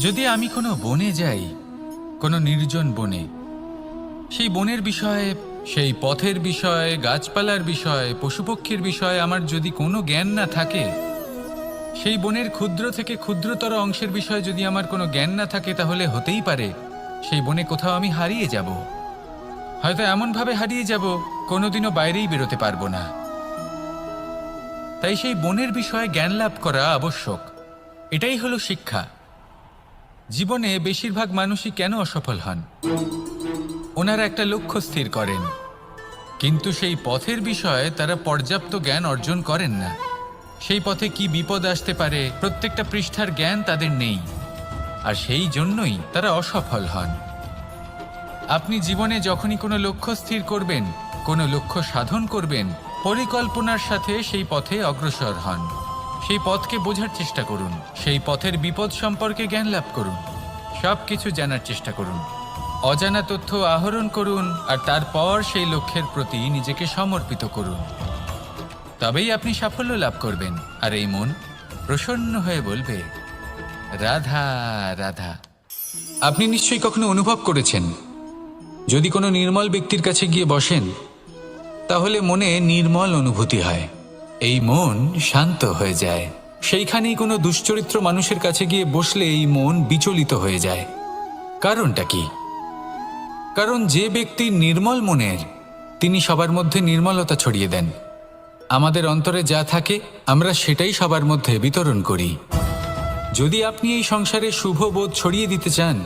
যদি আমি কোনো বনে যাই, কোনো নির্জন বনে, সেই বনের বিষয়ে, সেই পথের বিষয়ে, গাছপালার বিষয়ে, পশুপক্ষীর বিষয়ে আমার যদি কোনো জ্ঞান না থাকে, সেই বনের ক্ষুদ্র থেকে ক্ষুদ্রতর অংশের বিষয়ে যদি আমার কোনো জ্ঞান না থাকে, তাহলে হতেই পারে সেই বনে কোথাও আমি হারিয়ে যাব। হয়তো এমনভাবে হারিয়ে যাব কোনোদিনও বাইরেই বেরোতে পারবো না। তাই সেই বনের বিষয়ে জ্ঞান লাভ করা আবশ্যক। এটাই হলো শিক্ষা। জীবনে বেশিরভাগ মানুষই কেন অসফল হন? ওনারা একটা লক্ষ্য স্থির করেন, কিন্তু সেই পথের বিষয়ে তারা পর্যাপ্ত জ্ঞান অর্জন করেন না। সেই পথে কি বিপদ আসতে পারে প্রত্যেকটা পৃষ্ঠার জ্ঞান তাদের নেই, আর সেই জন্যই তারা অসফল হন। আপনি জীবনে যখনই কোনো লক্ষ্য স্থির করবেন, কোনো লক্ষ্য সাধন করবেন, পরিকল্পনার সাথে সেই পথে অগ্রসর হন। সেই পথকে বোঝার চেষ্টা করুন, সেই পথের বিপদ সম্পর্কে জ্ঞান লাভ করুন, সব কিছু জানার চেষ্টা করুন, অজানা তথ্য আহরণ করুন, আর তারপর সেই লক্ষ্যের প্রতি নিজেকে সমর্পিত করুন। তবেই আপনি সাফল্য লাভ করবেন। আর এই মন প্রসন্ন হয়ে বলবে, রাধা রাধা। আপনি নিশ্চয়ই কখনো অনুভব করেছেন, যদি কোনো নির্মল ব্যক্তির কাছে গিয়ে বসেন, তাহলে মনে নির্মল অনুভূতি হয়, এই মন শান্ত হয়ে যায়। সেইখানেই কোনো দুশ্চরিত্র মানুষের কাছে গিয়ে বসলে এই মন বিচলিত হয়ে যায়। কারণটা কি? কারণ যে ব্যক্তি নির্মল মনের, তিনি সবার মধ্যে নির্মলতা ছড়িয়ে দেন। আমাদের অন্তরে যা থাকে আমরা সেটাই সবার মধ্যে বিতরণ করি। যদি আপনি এই সংসারে শুভ বোধ ছড়িয়ে দিতে চান,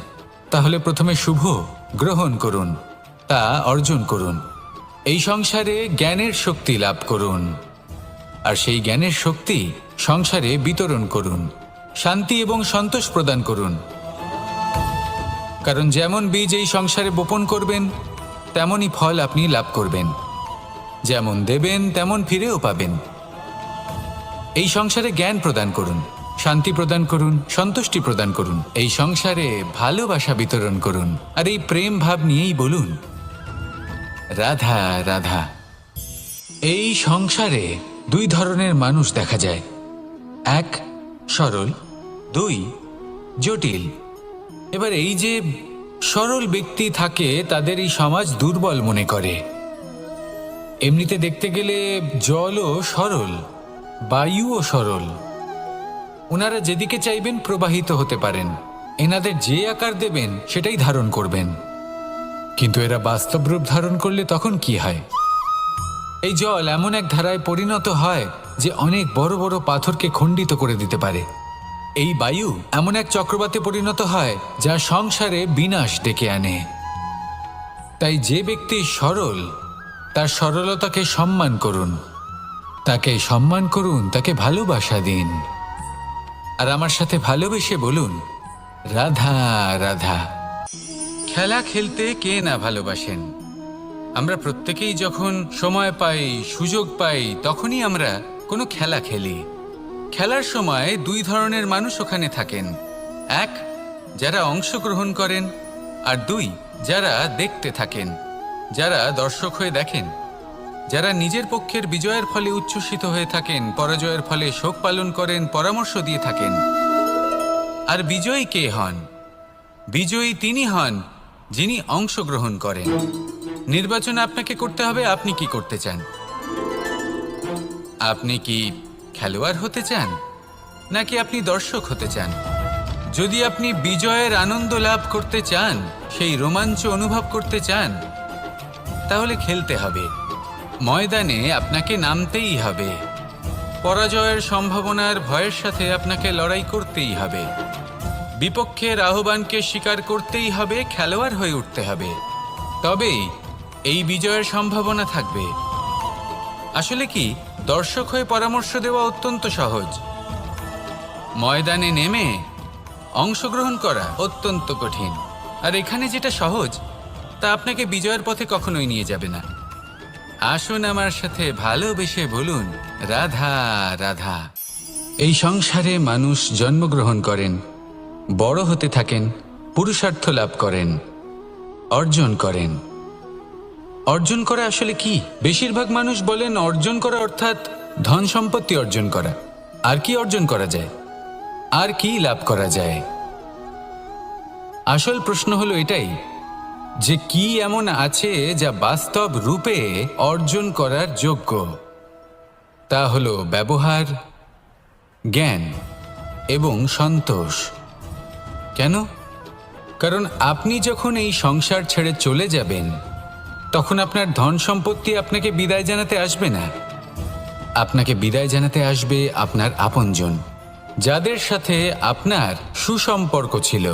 তাহলে প্রথমে শুভ গ্রহণ করুন, তা অর্জন করুন। এই সংসারে জ্ঞানের শক্তি লাভ করুন, আর সেই জ্ঞানের শক্তি সংসারে বিতরণ করুন। শান্তি এবং সন্তোষ প্রদান করুন। কারণ যেমন বীজ এই সংসারে বপন করবেন, তেমনই ফল আপনি লাভ করবেন। যেমন দেবেন তেমন ফিরেও পাবেন। এই সংসারে জ্ঞান প্রদান করুন, শান্তি প্রদান করুন, সন্তুষ্টি প্রদান করুন। এই সংসারে ভালোবাসা বিতরণ করুন, আর এই প্রেম ভাব নিয়েই বলুন, রাধা রাধা। এই সংসারে দুই ধরনের মানুষ দেখা যায়, এক সরল, দুই জটিল। এবার এই যে সরল ব্যক্তি থাকে, তাদের এই সমাজ দুর্বল মনে করে। এমনিতে দেখতে গেলে জলও সরল, বায়ুও সরল। ওনারা যেদিকে চাইবেন প্রবাহিত হতে পারেন, এনাদের যে আকার দেবেন সেটাই ধারণ করবেন। কিন্তু এরা বাস্তব রূপ ধারণ করলে তখন কি হয়? এই জল এমন এক ধারায় পরিণত হয় যে অনেক বড় বড় পাথরকে খণ্ডিত করে দিতে পারে। এই বায়ু এমন এক চক্রবাতে পরিণত হয় যা সংসারে বিনাশ ডেকে আনে। তাই যে ব্যক্তি সরল, তার সরলতাকে সম্মান করুন, তাকে সম্মান করুন, তাকে ভালোবাসা দিন। আর আমার সাথে ভালোবেসে বলুন, রাধা রাধা। খেলা খেলতে কে না ভালোবাসেন? আমরা প্রত্যেকেই যখন সময় পাই, সুযোগ পাই, তখনই আমরা কোনো খেলা খেলি। খেলার সময় দুই ধরনের মানুষ ওখানে থাকেন, এক যারা অংশগ্রহণ করেন, আর দুই যারা দেখতে থাকেন, যারা দর্শক হয়ে দেখেন, যারা নিজের পক্ষের বিজয়ের ফলে উচ্ছ্বসিত হয়ে থাকেন, পরাজয়ের ফলে শোক পালন করেন, পরামর্শ দিয়ে থাকেন। আর বিজয়ী কে হন? বিজয়ী তিনি হন যিনি অংশগ্রহণ করেন। নির্বাচন আপনাকে করতে হবে, আপনি কি করতে চান? আপনি কি খেলোয়াড় হতে চান, নাকি আপনি দর্শক হতে চান? যদি আপনি বিজয়ের আনন্দ লাভ করতে চান, সেই রোমাঞ্চ অনুভব করতে চান, তাহলে খেলতে হবে। ময়দানে আপনাকে নামতেই হবে। পরাজয়ের সম্ভাবনার ভয়ের সাথে আপনাকে লড়াই করতেই হবে। বিপক্ষের আহ্বানকে স্বীকার করতেই হবে, খেলোয়াড় হয়ে উঠতে হবে। তবেই এই বিজয়ের সম্ভাবনা থাকবে। আসলে কি, দর্শক হয়ে পরামর্শ দেওয়া অত্যন্ত সহজ, ময়দানে নেমে অংশগ্রহণ করা অত্যন্ত কঠিন। আর এখানে যেটা সহজ, তা আপনাকে বিজয়ের পথে কখনোই নিয়ে যাবে না। আসুন আমার সাথে ভালোবেসে বলুন, রাধা রাধা। এই সংসারে মানুষ জন্মগ্রহণ করেন, বড় হতে থাকেন, পুরুষার্থ লাভ করেন, অর্জন করেন। অর্জন করা আসলে কি? বেশিরভাগ মানুষ বলেন অর্জন করা অর্থাৎ ধন সম্পত্তি অর্জন করা। আর কি অর্জন করা যায়? আর কি লাভ করা যায়? আসল প্রশ্ন হলো এটাই যে কি এমন আছে যা বাস্তব রূপে অর্জন করার যোগ্য। তা হলো ব্যবহার, জ্ঞান এবং সন্তোষ। কেন? কারণ আপনি যখন এই সংসার ছেড়ে চলে যাবেন তখন আপনার ধন সম্পত্তি আপনাকে বিদায় জানাতে আসবে না। আপনাকে বিদায় জানাতে আসবে আপনার আপনজন, যাদের সাথে আপনার সুসম্পর্ক ছিল।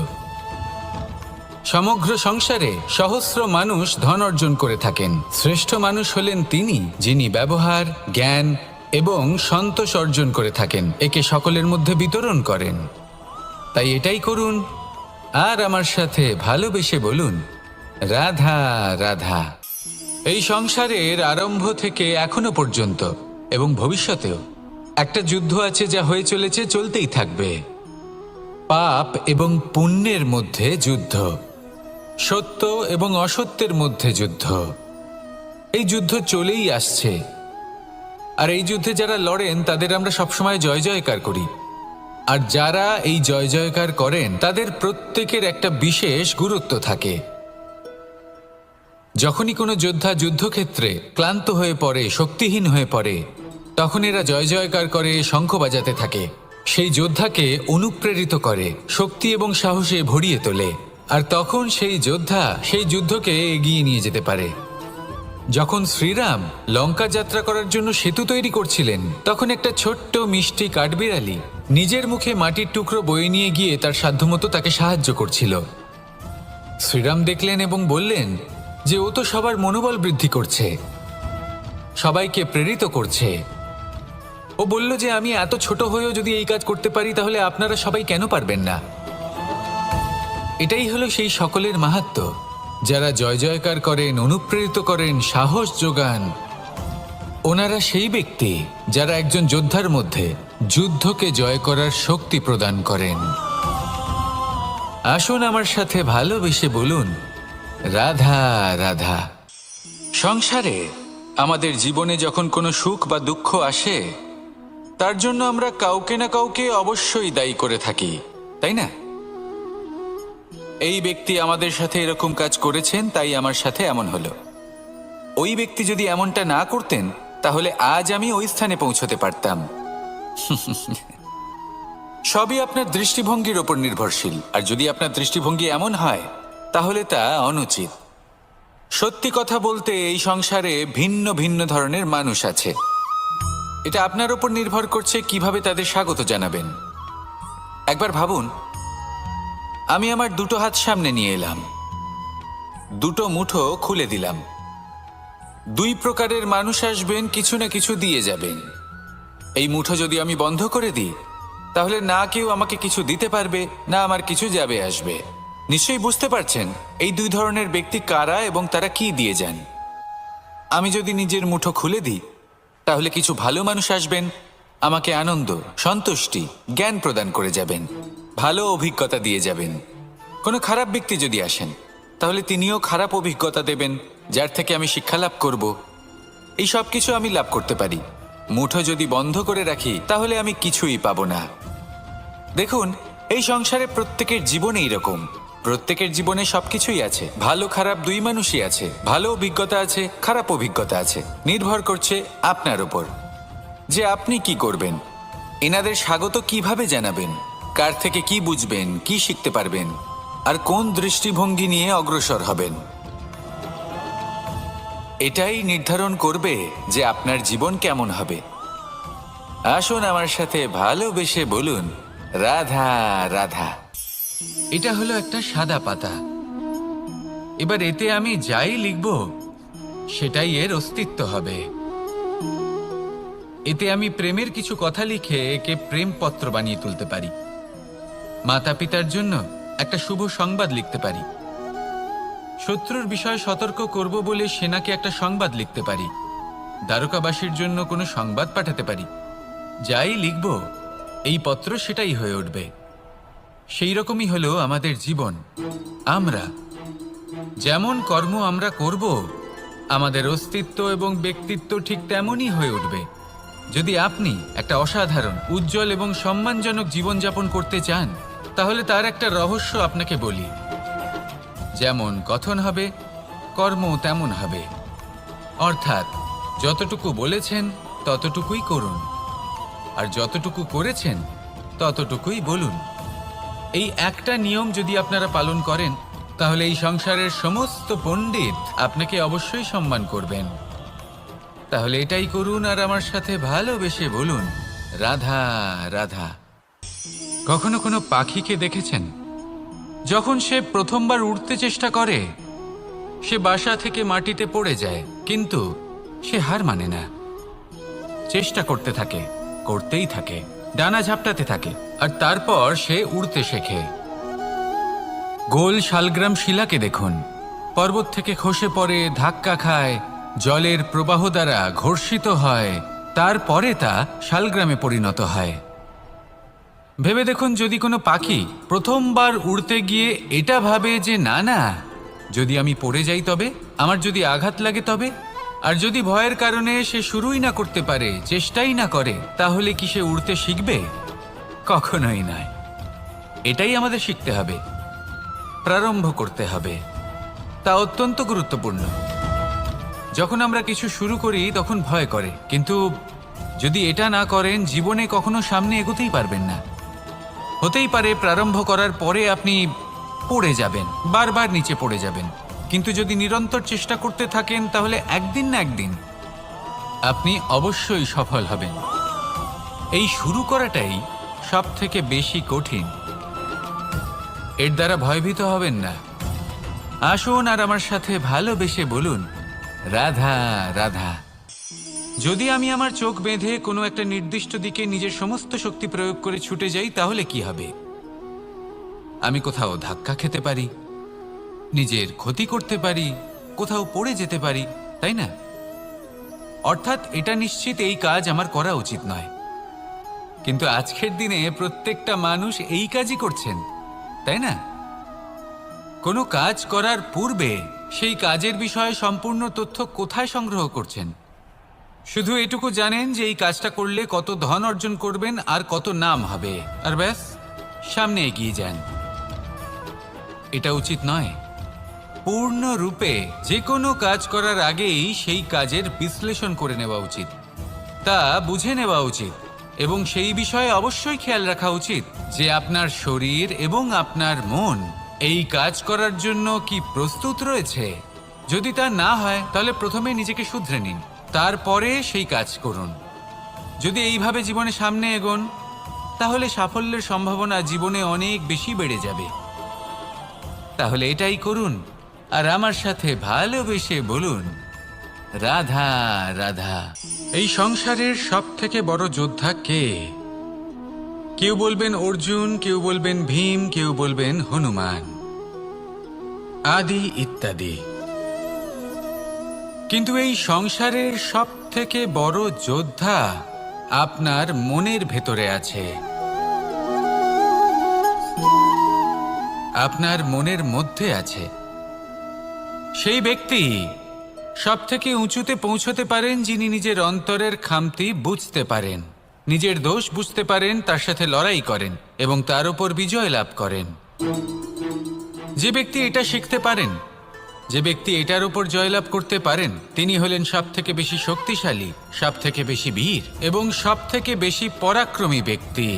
সমগ্র সংসারে সহস্র মানুষ ধন অর্জন করে থাকেন। শ্রেষ্ঠ মানুষ হলেন তিনি যিনি ব্যবহার, জ্ঞান এবং সন্তোষ অর্জন করে থাকেন, একে সকলের মধ্যে বিতরণ করেন। তাই এটাই করুন আর আমার সাথে ভালোবেসে বলুন, রাধা রাধা। এই সংসারের আরম্ভ থেকে এখনো পর্যন্ত এবং ভবিষ্যতেও একটা যুদ্ধ আছে যা হয়ে চলেছে, চলতেই থাকবে। পাপ এবং পুণ্যের মধ্যে যুদ্ধ, সত্য এবং অসত্যের মধ্যে যুদ্ধ। এই যুদ্ধ চলেই আসছে, আর এই যুদ্ধে যারা লড়েন তাদের আমরা সবসময় জয় জয়কার করি। আর যারা এই জয় জয়কার করেন তাদের প্রত্যেকের একটা বিশেষ গুরুত্ব থাকে। যখনই কোনো যোদ্ধা যুদ্ধক্ষেত্রে ক্লান্ত হয়ে পড়ে, শক্তিহীন হয়ে পড়ে, তখন এরা জয় জয়কার করে, শঙ্খ বাজাতে থাকে, সেই যোদ্ধাকে অনুপ্রেরিত করে, শক্তি এবং সাহসে ভরিয়ে তোলে। আর তখন সেই যোদ্ধা সেই যুদ্ধকে এগিয়ে নিয়ে যেতে পারে। যখন শ্রীরাম লঙ্কা যাত্রা করার জন্য সেতু তৈরি করছিলেন, তখন একটা ছোট্ট মিষ্টি কাঠবিড়ালি নিজের মুখে মাটির টুকরো বয়ে নিয়ে গিয়ে তার সাধ্যমতো তাকে সাহায্য করছিল। শ্রীরাম দেখলেন এবং বললেন যে ও তো সবার মনোবল বৃদ্ধি করছে, সবাইকে প্রেরিত করছে। ও বলল যে আমি এত ছোট হয়েও যদি এই কাজ করতে পারি, তাহলে আপনারা সবাই কেন পারবেন না? এটাই হলো সেই সকলের মাহাত্ম্য, যারা জয় জয়কার করেন, অনুপ্রেরিত করেন, সাহস যোগান। ওনারা সেই ব্যক্তি যারা একজন যোদ্ধার মধ্যে যুদ্ধকে জয় করার শক্তি প্রদান করেন। আসুন আমার সাথে ভালোবেসে বলুন, রাধা রাধা। সংসারে আমাদের জীবনে যখন কোনো সুখ বা দুঃখ আসে, তার জন্য আমরা কাউকে না কাউকে অবশ্যই দায়ী করে থাকি, তাই না? এই ব্যক্তি আমাদের সাথে এরকম কাজ করেছেন, তাই আমার সাথে এমন হলো। ওই ব্যক্তি যদি এমনটা না করতেন, তাহলে আজ আমি ওই স্থানে পৌঁছতে পারতাম। সবই আপনার দৃষ্টিভঙ্গির ওপর নির্ভরশীল। আর যদি আপনার দৃষ্টিভঙ্গি এমন হয়, তাহলে তা অনুচিত। সত্যি কথা বলতে এই সংসারে ভিন্ন ভিন্ন ধরনের মানুষ আছে। এটা আপনার ওপর নির্ভর করছে কিভাবে তাদের স্বাগত জানাবেন। একবার ভাবুন, আমি আমার দুটো হাত সামনে নিয়ে এলাম, দুটো মুঠো খুলে দিলাম। দুই প্রকারের মানুষ আসবেন, কিছু না কিছু দিয়ে যাবেন। এই মুঠো যদি আমি বন্ধ করে দিই, তাহলে না কেউ আমাকে কিছু দিতে পারবে, না আমার কিছু যাবে আসবে। নিশ্চয়ই বুঝতে পারছেন এই দুই ধরনের ব্যক্তি কারা এবং তারা কি দিয়ে যান। আমি যদি নিজের মুঠো খুলে দিই, তাহলে কিছু ভালো মানুষ আসবেন, আমাকে আনন্দ, সন্তুষ্টি, জ্ঞান প্রদান করে যাবেন, ভালো অভিজ্ঞতা দিয়ে যাবেন। কোনো খারাপ ব্যক্তি যদি আসেন, তাহলে তিনিও খারাপ অভিজ্ঞতা দেবেন, যার থেকে আমি শিক্ষা লাভ করব। এই সব কিছু আমি লাভ করতে পারি। মুঠো যদি বন্ধ করে রাখি, তাহলে আমি কিছুই পাবো না। দেখুন, এই সংসারে প্রত্যেকের জীবনে এইরকম। প্রত্যেকের জীবনে সবকিছুই আছে, ভালো খারাপ দুই মানুষই আছে। ভালো অভিজ্ঞতা আছে, খারাপ অভিজ্ঞতা আছে। নির্ভর করছে আপনার উপর যে আপনি কি করবেন, এনাদের স্বাগত কিভাবে জানাবেন, কার থেকে কি বুঝবেন, কি শিখতে পারবেন, আর কোন দৃষ্টিভঙ্গি নিয়ে অগ্রসর হবেন। এটাই নির্ধারণ করবে যে আপনার জীবন কেমন হবে। আসুন আমার সাথে ভালোবেসে বলুন, রাধা রাধা। এটা হলো একটা সাদা পাতা। এবার এতে আমি যাই লিখব, সেটাই এর অস্তিত্ব হবে। এতে আমি প্রেমের কিছু কথা লিখে একে প্রেমপত্র বানিয়ে তুলতে পারি। মাতা পিতার জন্য একটা শুভ সংবাদ লিখতে পারি। শত্রুর বিষয়ে সতর্ক করব বলে সেনাকে একটা সংবাদ লিখতে পারি। দ্বারকাবাসীর জন্য কোনো সংবাদ পাঠাতে পারি। যাই লিখব, এই পত্র সেটাই হয়ে উঠবে। সেই রকমই হলো আমাদের জীবন। আমরা যেমন কর্ম আমরা করব, আমাদের অস্তিত্ব এবং ব্যক্তিত্ব ঠিক তেমনই হয়ে উঠবে। যদি আপনি একটা অসাধারণ, উজ্জ্বল এবং সম্মানজনক জীবনযাপন করতে চান, তাহলে তার একটা রহস্য আপনাকে বলি। যেমন কথন হবে, কর্ম তেমন হবে। অর্থাৎ যতটুকু বলেছেন ততটুকুই করুন, আর যতটুকু করেছেন ততটুকুই বলুন। এই একটা নিয়ম যদি আপনারা পালন করেন, তাহলে এই সংসারের সমস্ত পণ্ডিত আপনাকে অবশ্যই সম্মান করবেন। তাহলে এটাই করুন আর আমার সাথে ভালোবেসে বলুন, রাধা রাধা। কখনো কোনো পাখিকে দেখেছেন? যখন সে প্রথমবার উড়তে চেষ্টা করে, সে বাসা থেকে মাটিতে পড়ে যায়, কিন্তু সে হার মানে না, চেষ্টা করতে থাকে, করতেই থাকে, ডানা ঝাপটাতে থাকে, আর তারপর সে উড়তে শেখে। গোল শালগ্রাম শিলাকে দেখুন, পর্বত থেকে খসে পড়ে, ধাক্কা খায়, জলের প্রবাহ দ্বারা ঘর্ষিত হয়, তারপরে তা শালগ্রামে পরিণত হয়। ভেবে দেখুন, যদি কোনো পাখি প্রথমবার উড়তে গিয়ে এটা ভাবে যে না না, যদি আমি পড়ে যাই তবে, আমার যদি আঘাত লাগে তবে, আর যদি ভয়ের কারণে সে শুরুই না করতে পারে, চেষ্টাই না করে, তাহলে কি সে উড়তে শিখবে? কখনোই নয়। এটাই আমাদের শিখতে হবে, প্রারম্ভ করতে হবে। তা অত্যন্ত গুরুত্বপূর্ণ। যখন আমরা কিছু শুরু করি তখন ভয় করে, কিন্তু যদি এটা না করেন, জীবনে কখনো সামনে এগোতেই পারবেন না। হতেই পারে প্রারম্ভ করার পরে আপনি পড়ে যাবেন, বারবার নিচে পড়ে যাবেন, কিন্তু যদি নিরন্তর চেষ্টা করতে থাকেন, তাহলে একদিন না একদিন আপনি অবশ্যই সফল হবেন। এই শুরু করাটাই সব থেকে বেশি কঠিন। এর দ্বারা ভয়ভীত হবেন না। আসুন আর আমার সাথে ভালোবেসে বলুন, রাধা রাধা। যদি আমি আমার চোখ বেঁধে কোনো একটা নির্দিষ্ট দিকে নিজের সমস্ত শক্তি প্রয়োগ করে ছুটে যাই, তাহলে কি হবে? আমি কোথাও ধাক্কা খেতে পারি, নিজের ক্ষতি করতে পারি, কোথাও পড়ে যেতে পারি, তাই না? অর্থাৎ এটা নিশ্চিত এই কাজ আমার করা উচিত নয়। কিন্তু আজকের দিনে প্রত্যেকটা মানুষ এই কাজই করছেন, তাই না? কোনো কাজ করার পূর্বে সেই কাজের বিষয়ে সম্পূর্ণ তথ্য কোথায় সংগ্রহ করছেন? শুধু এটুকু জানেন যে এই কাজটা করলে কত ধন অর্জন করবেন আর কত নাম হবে, আর ব্যাস সামনে এগিয়ে যান। এটা উচিত নয়। পূর্ণরূপে যে কোনো কাজ করার আগেই সেই কাজের বিশ্লেষণ করে নেওয়া উচিত, তা বুঝে নেওয়া উচিত, এবং সেই বিষয়ে অবশ্যই খেয়াল রাখা উচিত যে আপনার শরীর এবং আপনার মন এই কাজ করার জন্য কি প্রস্তুত রয়েছে। যদি তা না হয়, তাহলে প্রথমে নিজেকে শুধরে নিন, তারপরে সেই কাজ করুন। যদি এইভাবে জীবনে সামনে এগোন, তাহলে সাফল্যের সম্ভাবনা জীবনে অনেক বেশি বেড়ে যাবে। তাহলে এটাই করুন আর আমার সাথে ভালোবেসে বলুন, রাধা রাধা। এই সংসারের সব থেকে বড় যোদ্ধা কে? কেউ বলবেন অর্জুন, কেউ বলবেন ভীম, কেউ বলবেন হনুমান, আদি ইত্যাদি। কিন্তু এই সংসারের সব থেকে বড় যোদ্ধা আপনার মনের ভেতরে আছে, আপনার মনের মধ্যে আছে। সেই ব্যক্তি সব থেকে উঁচুতে পৌঁছতে পারেন যিনি নিজের অন্তরের খামতি বুঝতে পারেন, নিজের দোষ বুঝতে পারেন, তার সাথে লড়াই করেন এবং তার উপর বিজয় লাভ করেন। যে ব্যক্তি এটা শিখতে পারেন, যে ব্যক্তি এটার উপর জয়লাভ করতে পারেন, তিনি হলেন সব থেকে বেশি শক্তিশালী, সব থেকে বেশি বীর এবং সব থেকে বেশি পরাক্রমী ব্যক্তি।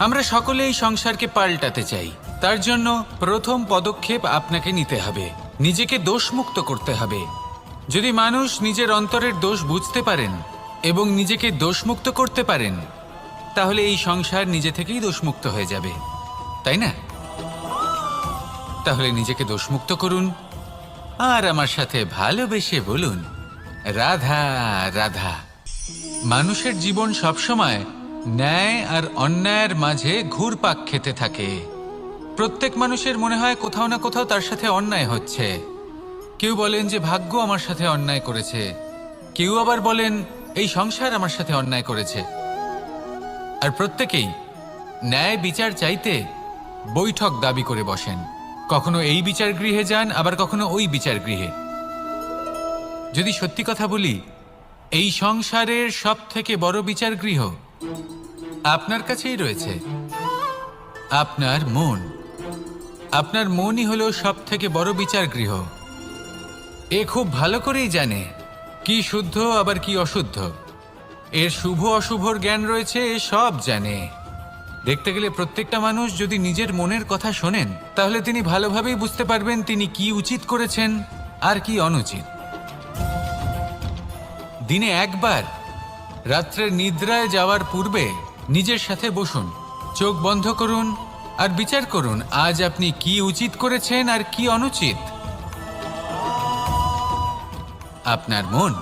আমরা সকলে এই সংসারকে পাল্টাতে চাই। তার জন্য প্রথম পদক্ষেপ আপনাকে নিতে হবে, নিজেকে দোষমুক্ত করতে হবে। যদি মানুষ নিজের অন্তরের দোষ বুঝতে পারেন এবং নিজেকে দোষমুক্ত করতে পারেন, তাহলে এই সংসার নিজে থেকেই দোষমুক্ত হয়ে যাবে, তাই না? তাহলে নিজেকে দোষমুক্ত করুন আর আমার সাথে ভালোবেসে বলুন, রাধা রাধা। মানুষের জীবন সবসময় ন্যায় আর অন্যায়ের মাঝে ঘুরপাক খেতে থাকে। প্রত্যেক মানুষের মনে হয় কোথাও না কোথাও তার সাথে অন্যায় হচ্ছে। কেউ বলেন যে ভাগ্য আমার সাথে অন্যায় করেছে, কেউ আবার বলেন এই সংসার আমার সাথে অন্যায় করেছে। আর প্রত্যেকেই ন্যায় বিচার চাইতে বৈঠক দাবি করে বসেন। কখনো এই বিচার গৃহে যান, আবার কখনো ওই বিচার গৃহে। যদি সত্যি কথা বলি, এই সংসারের সব থেকে বড় বিচার গৃহ আপনার কাছেই রয়েছে, আপনার মন। আপনার মনই হলো সব থেকে বড় বিচার গৃহ। এ খুব ভালো করেই জানে কি শুদ্ধ আবার কি অশুদ্ধ। এর শুভ অশুভর জ্ঞান রয়েছে, এ সব জানে। দেখতে গেলে প্রত্যেকটা মানুষ যদি নিজের মনের কথা শোনেন, তাহলে তিনি ভালোভাবেই বুঝতে পারবেন তিনি কি উচিত করেছেন আর কি অনুচিত। দিনে একবার রাত্রে নিদ্রায় যাওয়ার পূর্বে নিজের সাথে বসুন, চোখ বন্ধ করুন আর বিচার করুন আজ আপনি কি উচিত করেছেন আর কি অনুচিত। আপনার মন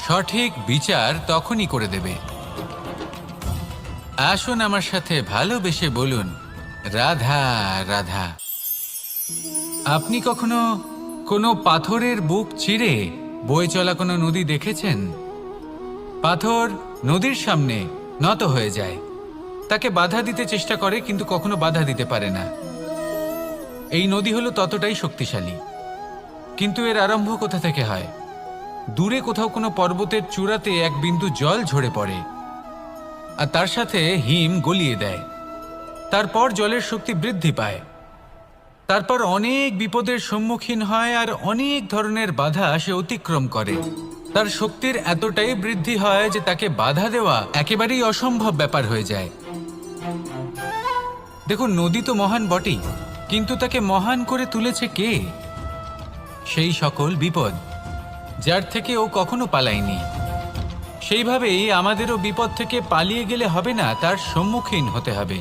সঠিক বিচার তখনই করে দেবে। আসুন আমার সাথে ভালোবেসে বলুন, রাধা রাধা। আপনি কখনো কোনো পাথরের বুক চিরে বয়ে চলা কোনো নদী দেখেছেন? পাথর নদীর সামনে নত হয়ে যায়, তাকে বাধা দিতে চেষ্টা করে কিন্তু কখনো বাধা দিতে পারে না। এই নদী হলো ততটাই শক্তিশালী, কিন্তু এর আরম্ভ কোথা থেকে হয়? দূরে কোথাও কোনো পর্বতের চূড়াতে এক বিন্দু জল ঝরে পড়ে আর তার সাথে হিম গলিয়ে দেয়। তারপর জলের শক্তি বৃদ্ধি পায়, তারপর অনেক বিপদের সম্মুখীন হয় আর অনেক ধরনের বাধা সে অতিক্রম করে। তার শক্তির এতটাই বৃদ্ধি হয় যে তাকে বাধা দেওয়া একেবারেই অসম্ভব ব্যাপার হয়ে যায়। দেখুন, নদী তো মহান বটেই, কিন্তু তাকে মহান করে তুলেছে কে? সেই সকল বিপদ যার থেকে ও কখনো পালায়নি। সেইভাবেই আমাদেরও বিপদ থেকে পালিয়ে গেলে হবে না, তার সম্মুখীন হতে হবে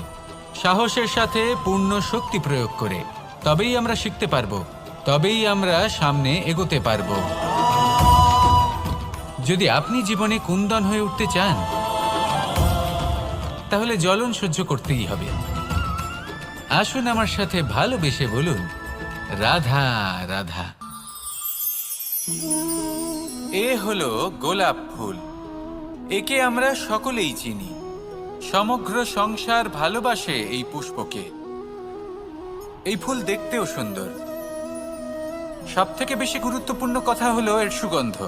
সাহসের সাথে, পূর্ণ শক্তি প্রয়োগ করে। তবেই আমরা শিখতে পারবো, তবেই আমরা সামনে এগোতে পারবো। যদি আপনি জীবনে কুন্দন হয়ে উঠতে চান, তাহলে জ্বলন সহ্য করতেই হবে। আসুন আমার সাথে ভালোবেসে বলুন, রাধা রাধা। এ হলো গোলাপ ফুল। একে আমরা সকলেই চিনি। সমগ্র সংসার ভালোবাসে এই পুষ্পকে। এই ফুল দেখতেও সুন্দর। সবথেকে বেশি গুরুত্বপূর্ণ কথা হলো এর সুগন্ধ,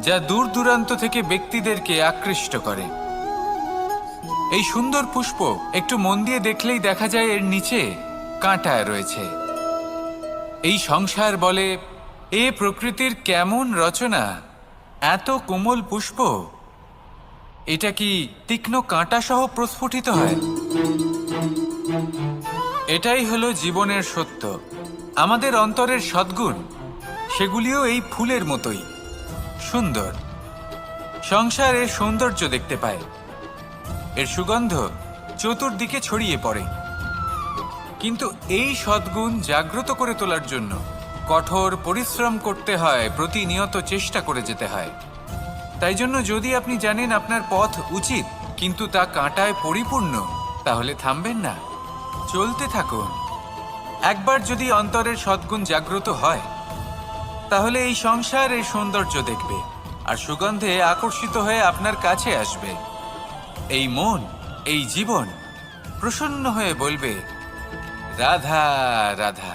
যা দূর দূরান্ত থেকে ব্যক্তিদেরকে আকৃষ্ট করে। এই সুন্দর পুষ্প একটু মন দিয়ে দেখলেই দেখা যায় এর নিচে কাঁটা রয়েছে। এই সংসার বলে, এ প্রকৃতির কেমন রচনা, এত কোমল পুষ্প, এটা কি তীক্ষ্ণ কাঁটা সহ প্রস্ফুটিত হয়? এটাই হলো জীবনের সত্য। আমাদের অন্তরের সদ্গুণ, সেগুলিও এই ফুলের মতোই সুন্দর। সংসার এর সৌন্দর্য দেখতে পায়, এর সুগন্ধ চতুর্দিকে ছড়িয়ে পড়ে। কিন্তু এই সদ্গুণ জাগ্রত করে তোলার জন্য কঠোর পরিশ্রম করতে হয়, প্রতিনিয়ত চেষ্টা করে যেতে হয়। তাই জন্য যদি আপনি জানেন আপনার পথ উচিত কিন্তু তা কাঁটায় পরিপূর্ণ, তাহলে থামবেন না, চলতে থাকুন। একবার যদি অন্তরের সদ্গুণ জাগ্রত হয়, তাহলে এই সংসার এর সৌন্দর্য দেখবে আর সুগন্ধে আকর্ষিত হয়ে আপনার কাছে আসবে। এই মন, এই জীবন প্রসন্ন হয়ে বলবে, রাধা রাধা।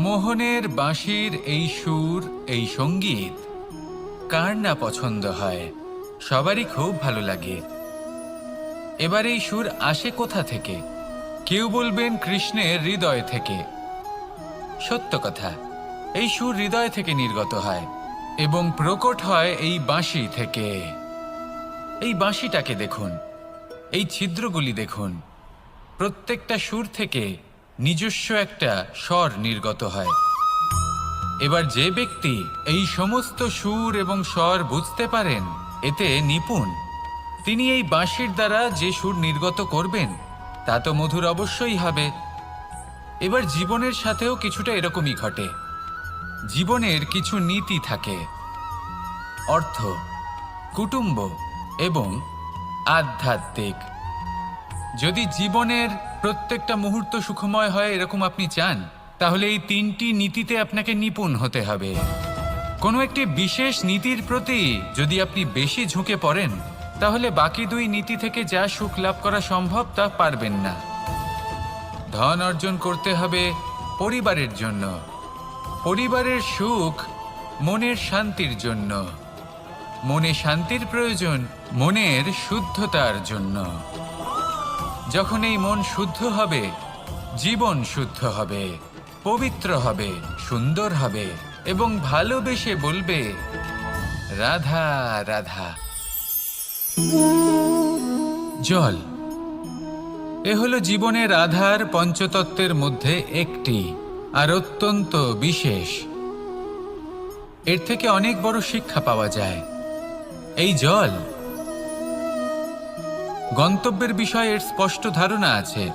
মোহনের বাঁশির এই সুর, এই সঙ্গীত কার না পছন্দ হয়? সবারই খুব ভালো লাগে। এবার এই সুর আসে কোথা থেকে? কেউ বলবেন কৃষ্ণের হৃদয় থেকে। সত্য কথা, এই সুর হৃদয় থেকে নির্গত হয় এবং প্রকট হয় এই বাঁশি থেকে। এই বাঁশিটাকে দেখুন, এই ছিদ্রগুলি দেখুন, প্রত্যেকটা সুর থেকে নিজস্ব একটা স্বর নির্গত হয়। এবার যে ব্যক্তি এই সমস্ত সুর এবং স্বর বুঝতে পারেন, এতে নিপুণ, তিনি এই বাঁশির দ্বারা যে সুর নির্গত করবেন তা তো মধুর অবশ্যই হবে। এবার জীবনের সাথেও কিছুটা এরকমই ঘটে। জীবনের কিছু নীতি থাকে, অর্থ, কুটুম্ব এবং আধ্যাত্মিক। যদি জীবনের প্রত্যেকটা মুহূর্ত সুখময় হয় এরকম আপনি চান, তাহলে এই তিনটি নীতিতে আপনাকে নিপুণ হতে হবে। কোনো একটি বিশেষ নীতির প্রতি যদি আপনি বেশি ঝুঁকে পড়েন, তাহলে বাকি দুই নীতি থেকে যা সুখ লাভ করা সম্ভব তা পারবেন না। ধন অর্জন করতে হবে পরিবারের জন্য, পরিবারের সুখ মনের শান্তির জন্য, মনে শান্তির প্রয়োজন মনের শুদ্ধতার জন্য। যখন এই মন শুদ্ধ হবে, জীবন শুদ্ধ হবে, পবিত্র হবে, সুন্দর হবে এবং ভালোবেসে বলবে রাধা রাধা। জল এ হলো জীবনের আধার পঞ্চতত্ত্বের মধ্যে একটি, আর অত্যন্ত বিশেষ। এর থেকে অনেক বড় শিক্ষা পাওয়া যায়। এই জল গন্তব্যের বিষয়ে এর স্পষ্ট ধারণা আছে।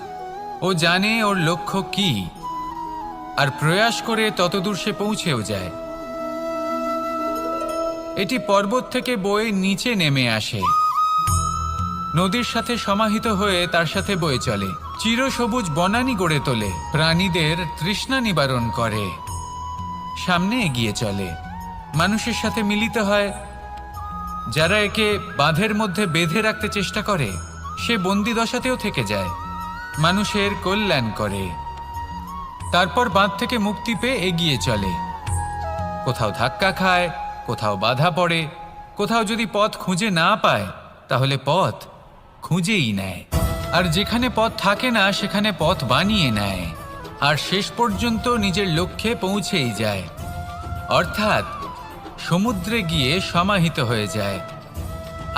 ও জানে ওর লক্ষ্য কি, আর প্রয়াস করে ততদূর সে পৌঁছেও যায়। এটি পর্বত থেকে বয়ে নিচে নেমে আসে, নদীর সাথে সমাহিত হয়ে তার সাথে বয়ে চলে, চিরসবুজ বনানী গড়ে তোলে, প্রাণীদের তৃষ্ণা নিবারণ করে, সামনে এগিয়ে চলে, মানুষের সাথে মিলিত হয়। যারা একে বাঁধের মধ্যে বেঁধে রাখতে চেষ্টা করে, সে বন্দি দশাতেও থেকে যায়, মানুষের কল্যাণ করে। তারপর বাঁধ থেকে মুক্তি পেয়ে এগিয়ে চলে, কোথাও ধাক্কা খায়, কোথাও বাধা পড়ে, কোথাও যদি পথ খুঁজে না পায় তাহলে পথ খুঁজেই নেয়, আর যেখানে পথ থাকে না সেখানে পথ বানিয়ে নেয়, আর শেষ পর্যন্ত নিজের লক্ষ্যে পৌঁছেই যায়, অর্থাৎ সমুদ্রে গিয়ে সমাহিত হয়ে যায়।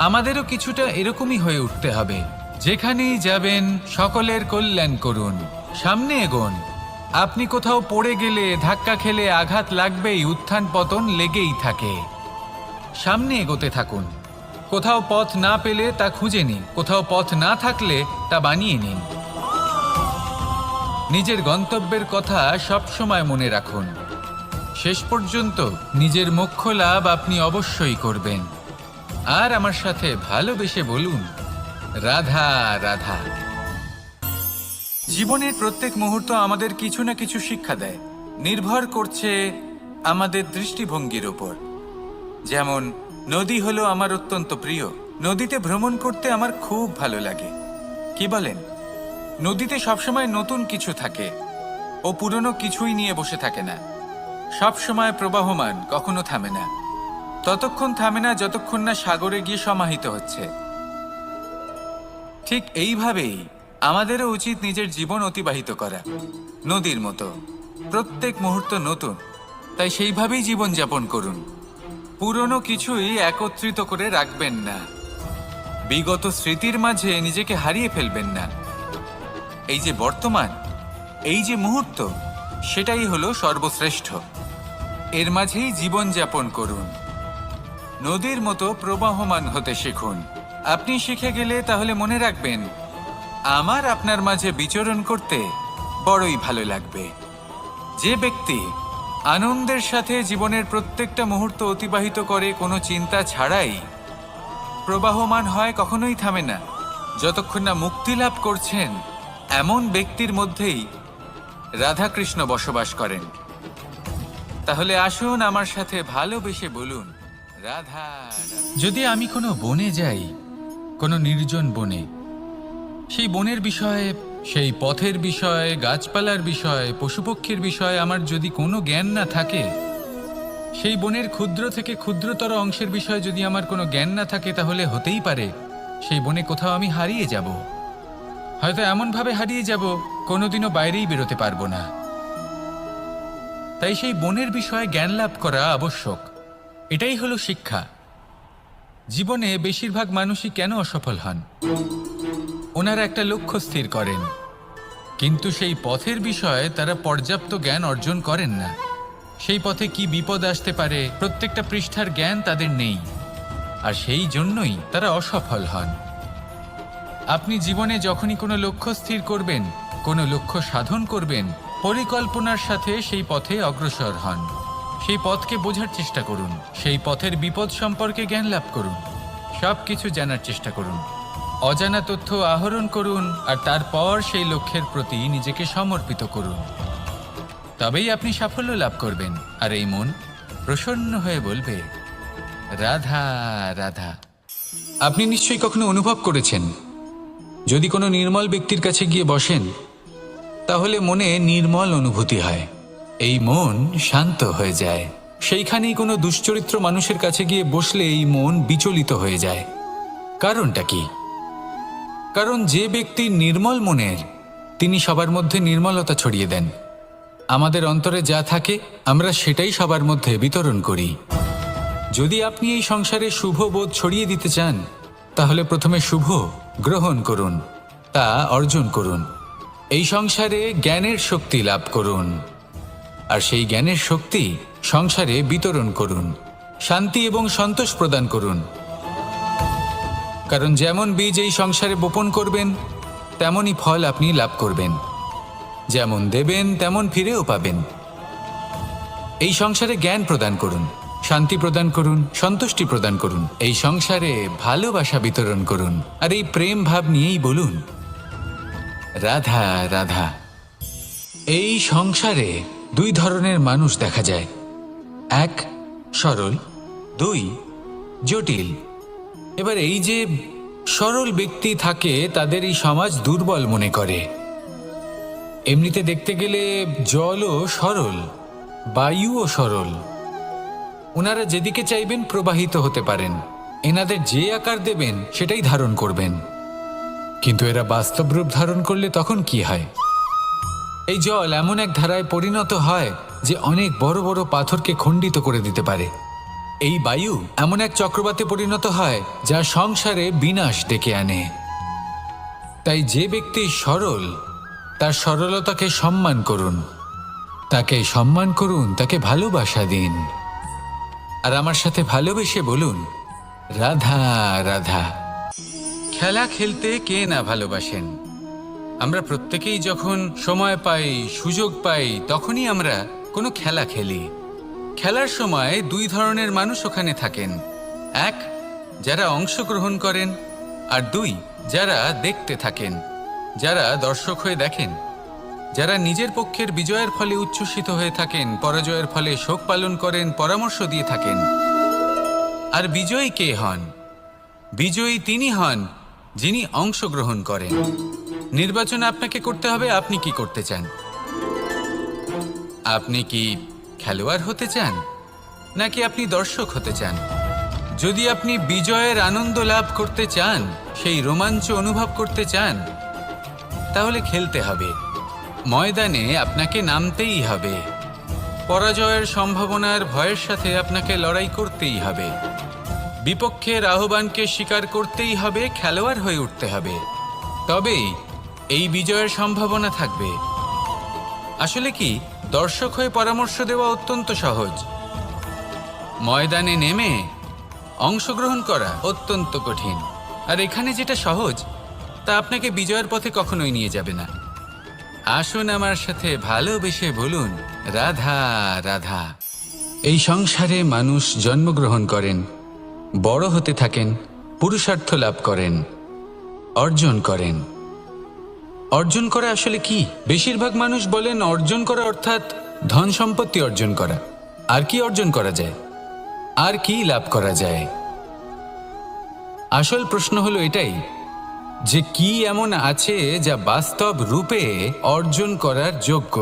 আমাদেরও কিছুটা এরকমই হয়ে উঠতে হবে। যেখানেই যাবেন সকলের কল্যাণ করুন, সামনে এগোন। আপনি কোথাও পড়ে গেলে, ধাক্কা খেলে আঘাত লাগবেই, উত্থান পতন লেগেই থাকে। সামনে এগোতে থাকুন। কোথাও পথ না পেলে তা খুঁজে নিন, কোথাও পথ না থাকলে তা বানিয়ে নিন। নিজের গন্তব্যের কথা সবসময় মনে রাখুন। শেষ পর্যন্ত নিজের মোক্ষ লাভ আপনি অবশ্যই করবেন। আর আমার সাথে ভালোবেসে বলুন রাধা রাধা। জীবনের প্রত্যেক মুহূর্ত আমাদের কিছু না কিছু শিক্ষা দেয়, নির্ভর করছে আমাদের দৃষ্টিভঙ্গির ওপর। যেমন নদী হলো আমার অত্যন্ত প্রিয়, নদীতে ভ্রমণ করতে আমার খুব ভালো লাগে। কি বলেন? নদীতে সবসময় নতুন কিছু থাকে, ও পুরনো কিছুই নিয়ে বসে থাকে না, সব সময় প্রবাহমান, কখনো থামে না। ততক্ষণ থামে না যতক্ষণ না সাগরে গিয়ে সমাহিত হচ্ছে। ঠিক এইভাবেই আমাদেরও উচিত নিজের জীবন অতিবাহিত করা, নদীর মতো। প্রত্যেক মুহূর্ত নতুন, তাই সেইভাবেই জীবন যাপন করুন। পুরনো কিছুই একত্রিত করে রাখবেন না, বিগত স্মৃতির মাঝে নিজেকে হারিয়ে ফেলবেন না। এই যে বর্তমান, এই যে মুহূর্ত, সেটাই হলো সর্বশ্রেষ্ঠ। এর মাঝেই জীবন যাপন করুন, নদীর মতো প্রবাহমান হতে শিখুন। আপনি শিখে গেলে তাহলে মনে রাখবেন, আমার আপনার মাঝে বিচরণ করতে বড়ই ভালো লাগবে। যে ব্যক্তি আনন্দের সাথে জীবনের প্রত্যেকটা মুহূর্ত অতিবাহিত করে, কোনো চিন্তা ছাড়াই প্রবাহমান হয়, কখনোই থামে না, যতক্ষণ না মুক্তি লাভ করছেন, এমন ব্যক্তির মধ্যেই রাধাকৃষ্ণ বসবাস করেন। তাহলে আসুন আমার সাথে ভালোবেসে বলুন রাধা। যদি আমি কোনো বনে যাই, কোনো নির্জন বনে, সেই বনের বিষয়ে, সেই পথের বিষয়ে, গাছপালার বিষয়ে, পশুপক্ষীর বিষয়ে আমার যদি কোনো জ্ঞান না থাকে, সেই বনের ক্ষুদ্র থেকে ক্ষুদ্রতর অংশের বিষয়ে যদি আমার কোনো জ্ঞান না থাকে, তাহলে হতেই পারে সেই বনে কোথাও আমি হারিয়ে যাব। হয়তো এমনভাবে হারিয়ে যাব কোনোদিনও বাইরেই বেরোতে পারবো না। তাই সেই বনের বিষয়ে জ্ঞান লাভ করা আবশ্যক। এটাই হলো শিক্ষা। জীবনে বেশিরভাগ মানুষই কেন অসফল হন? ওনারা একটা লক্ষ্য স্থির করেন, কিন্তু সেই পথের বিষয়ে তারা পর্যাপ্ত জ্ঞান অর্জন করেন না। সেই পথে কি বিপদ আসতে পারে প্রত্যেকটা পৃষ্ঠার জ্ঞান তাদের নেই, আর সেই জন্যই তারা অসফল হন। আপনি জীবনে যখনই কোনো লক্ষ্য স্থির করবেন, কোনো লক্ষ্য সাধন করবেন, পরিকল্পনার সাথে সেই পথে অগ্রসর হন। সেই পথকে বোঝার চেষ্টা করুন, সেই পথের বিপদ সম্পর্কে জ্ঞান লাভ করুন, সব কিছু জানার চেষ্টা করুন, অজানা তথ্য আহরণ করুন, আর তারপর সেই লক্ষ্যের প্রতি নিজেকে সমর্পিত করুন। তবেই আপনি সাফল্য লাভ করবেন, আর এই মন প্রসন্ন হয়ে বলবে রাধা রাধা। আপনি নিশ্চয়ই কখনো অনুভব করেছেন, যদি কোনো নির্মল ব্যক্তির কাছে গিয়ে বসেন, তাহলে মনে নির্মল অনুভূতি হয়, এই মন শান্ত হয়ে যায়। সেইখানেই কোনো দুশ্চরিত্র মানুষের কাছে গিয়ে বসলে এই মন বিচলিত হয়ে যায়। কারণটা কি? কারণ যে ব্যক্তি নির্মল মনের তিনি সবার মধ্যে নির্মলতা ছড়িয়ে দেন। আমাদের অন্তরে যা থাকে আমরা সেটাই সবার মধ্যে বিতরণ করি। যদি আপনি এই সংসারে শুভ বোধ ছড়িয়ে দিতে চান তাহলে প্রথমে শুভ গ্রহণ করুন, তা অর্জন করুন। এই সংসারে জ্ঞানের শক্তি লাভ করুন, আর সেই জ্ঞানের শক্তি সংসারে বিতরণ করুন। শান্তি এবং সন্তোষ প্রদান করুন, কারণ যেমন বীজ এই সংসারে বপন করবেন তেমনই ফল আপনি লাভ করবেন। যেমন দেবেন তেমন ফিরেও পাবেন। এই সংসারে জ্ঞান প্রদান করুন, শান্তি প্রদান করুন, সন্তুষ্টি প্রদান করুন। এই সংসারে ভালোবাসা বিতরণ করুন, আর এই প্রেম ভাব নিয়েই বলুন রাধা রাধা। এই সংসারে দুই ধরনের মানুষ দেখা যায়, এক সরল, দুই জটিল। এবার এই যে সরল ব্যক্তি থাকে তাদের এই সমাজ দুর্বল মনে করে। এমনিতে দেখতে গেলে জলও সরল, বায়ুও সরল। ওনারা যেদিকে চাইবেন প্রবাহিত হতে পারেন, এনাদের যে আকার দেবেন সেটাই ধারণ করবেন। কিন্তু এরা বাস্তব রূপ ধারণ করলে তখন কি হয়? এই জল এমন এক ধারায় পরিণত হয় যে অনেক বড় বড় পাথরকে খণ্ডিত করে দিতে পারে। এই বায়ু এমন এক চক্রবাতে পরিণত হয় যা সংসারে বিনাশ ডেকে আনে। তাই যে ব্যক্তি সরল তার সরলতাকে সম্মান করুন, তাকে সম্মান করুন, তাকে ভালোবাসা দিন। আর আমার সাথে ভালোবেসে বলুন রাধা রাধা। খেলা খেলতে কে না ভালোবাসেন? আমরা প্রত্যেকেই যখন সময় পাই, সুযোগ পাই, তখনই আমরা কোনো খেলা খেলি। খেলার সময় দুই ধরনের মানুষ ওখানে থাকেন, এক যারা অংশগ্রহণ করেন, আর দুই যারা দেখতে থাকেন, যারা দর্শক হয়ে দেখেন, যারা নিজের পক্ষের বিজয়ের ফলে উচ্ছ্বসিত হয়ে থাকেন, পরাজয়ের ফলে শোক পালন করেন, পরামর্শ দিয়ে থাকেন। আর বিজয়ী কে হন? বিজয়ী তিনি হন যিনি অংশগ্রহণ করেন। নির্বাচন আপনাকে করতে হবে, আপনি কি করতে চান? আপনি কি খেলোয়াড় হতে চান, নাকি আপনি দর্শক হতে চান? যদি আপনি বিজয়ের আনন্দ লাভ করতে চান, সেই রোমাঞ্চ অনুভব করতে চান, তাহলে খেলতে হবে। ময়দানে আপনাকে নামতেই হবে। পরাজয়ের সম্ভাবনার ভয়ের সাথে আপনাকে লড়াই করতেই হবে। বিপক্ষের আহ্বানকে স্বীকার করতেই হবে, খেলোয়াড় হয়ে উঠতে হবে। তবেই এই বিজয়ের সম্ভাবনা থাকবে। আসলে কি, দর্শক হয়ে পরামর্শ দেওয়া অত্যন্ত সহজ, ময়দানে নেমে অংশগ্রহণ করা অত্যন্ত কঠিন। আর এখানে যেটা সহজ তা আপনাকে বিজয়ের পথে কখনোই নিয়ে যাবে না। আসুন আমার সাথে ভালোবেসে বলুন রাধা রাধা। এই সংসারে মানুষ জন্মগ্রহণ করেন, বড় হতে থাকেন, পুরুষার্থ লাভ করেন, অর্জন করেন। অর্জন করা আসলে কি? বেশিরভাগ মানুষ বলেন অর্জন করা অর্থাৎ ধন সম্পত্তি অর্জন করা। আর কি অর্জন করা যায়? আর কি লাভ করা যায়? আসল প্রশ্ন হলো এটাই যে কি এমন আছে যা বাস্তব রূপে অর্জন করার যোগ্য।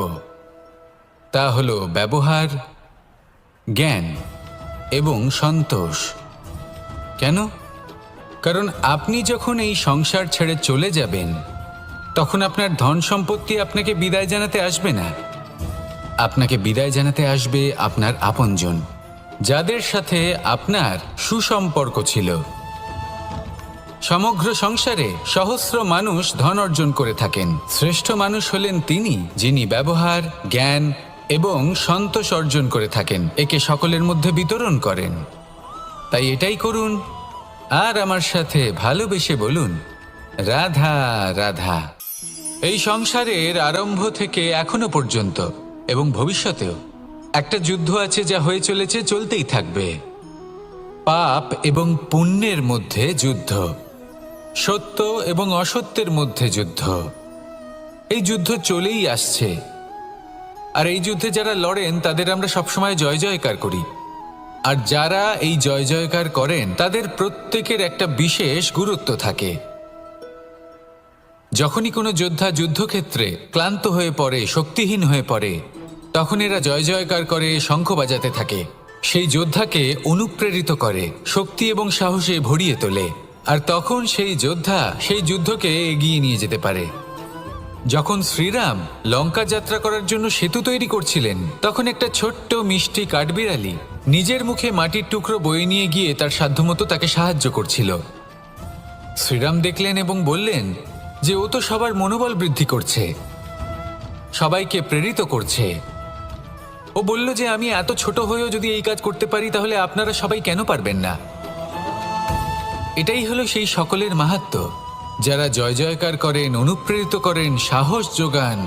তা হলো ব্যবহার, জ্ঞান এবং সন্তোষ। কেন? কারণ আপনি যখন এই সংসার ছেড়ে চলে যাবেন তখন আপনার ধন সম্পত্তি আপনাকে বিদায় জানাতে আসবে না। আপনাকে বিদায় জানাতে আসবে আপনার আপনজন, যাদের সাথে আপনার সুসম্পর্ক ছিল। সমগ্র সংসারে সহস্র মানুষ ধন অর্জন করে থাকেন। শ্রেষ্ঠ মানুষ হলেন তিনি যিনি ব্যবহার, জ্ঞান এবং সন্তোষ অর্জন করে থাকেন, একে সকলের মধ্যে বিতরণ করেন। তাই এটাই করুন, আর আমার সাথে ভালোবেসে বলুন রাধা রাধা। এই সংসারের আরম্ভ থেকে এখনো পর্যন্ত এবং ভবিষ্যতেও একটা যুদ্ধ আছে যা হয়ে চলেছে, চলতেই থাকবে। পাপ এবং পুণ্যের মধ্যে যুদ্ধ, সত্য এবং অসত্যের মধ্যে যুদ্ধ। এই যুদ্ধ চলেই আসছে, আর এই যুদ্ধে যারা লড়েন তাদের আমরা সবসময় জয় জয়কার করি। আর যারা এই জয় জয়কার করেন তাদের প্রত্যেকের একটা বিশেষ গুরুত্ব থাকে। যখনই কোনো যোদ্ধা যুদ্ধক্ষেত্রে ক্লান্ত হয়ে পড়ে, শক্তিহীন হয়ে পড়ে, তখন এরা জয় জয়কার করে, শঙ্খ বাজাতে থাকে। সেই যোদ্ধাকে অনুপ্রেরিত করে, শক্তি এবং সাহসে ভরিয়ে তোলে। আর তখন সেই যোদ্ধা সেই যুদ্ধকে এগিয়ে নিয়ে যেতে পারে। যখন শ্রীরাম লঙ্কা যাত্রা করার জন্য সেতু তৈরি করছিলেন, তখন একটা ছোট্ট মিষ্টি কাঠবিড়ালি নিজের মুখে মাটির টুকরো বয়ে নিয়ে গিয়ে তার সাধ্যমতো তাকে সাহায্য করছিল। শ্রীরাম দেখলেন এবং বললেন যে ও তো সবার মনোবল বৃদ্ধি করছে, সবাইকে প্রেরিত করছে। ও বলল যে আমি এত ছোট হয়েও যদি এই কাজ করতে পারি, তাহলে আপনারা সবাই কেন পারবেন না? এটাই হলো সেই সকলের মাহাত্ম্য, যারা জয় জয়কার করেন, অনুপ্রেরিত করেন, সাহস যোগান।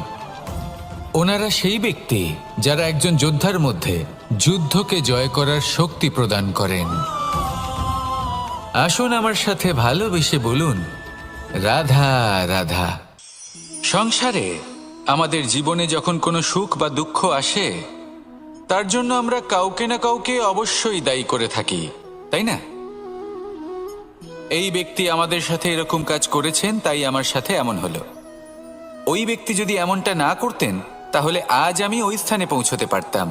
ওনারা সেই ব্যক্তি যারা একজন যোদ্ধার মধ্যে যুদ্ধকে জয় করার শক্তি প্রদান করেন। আসুন আমার সাথে ভালোবেসে বলুন, রাধা রাধা। সংসারে আমাদের জীবনে যখন কোনো সুখ বা দুঃখ আসে, তার জন্য আমরা কাউকে না কাউকে অবশ্যই দায়ী করে থাকি, তাই না? এই ব্যক্তি আমাদের সাথে এরকম কাজ করেছেন, তাই আমার সাথে এমন হলো। ওই ব্যক্তি যদি এমনটা না করতেন, তাহলে আজ আমি ওই স্থানে পৌঁছতে পারতাম।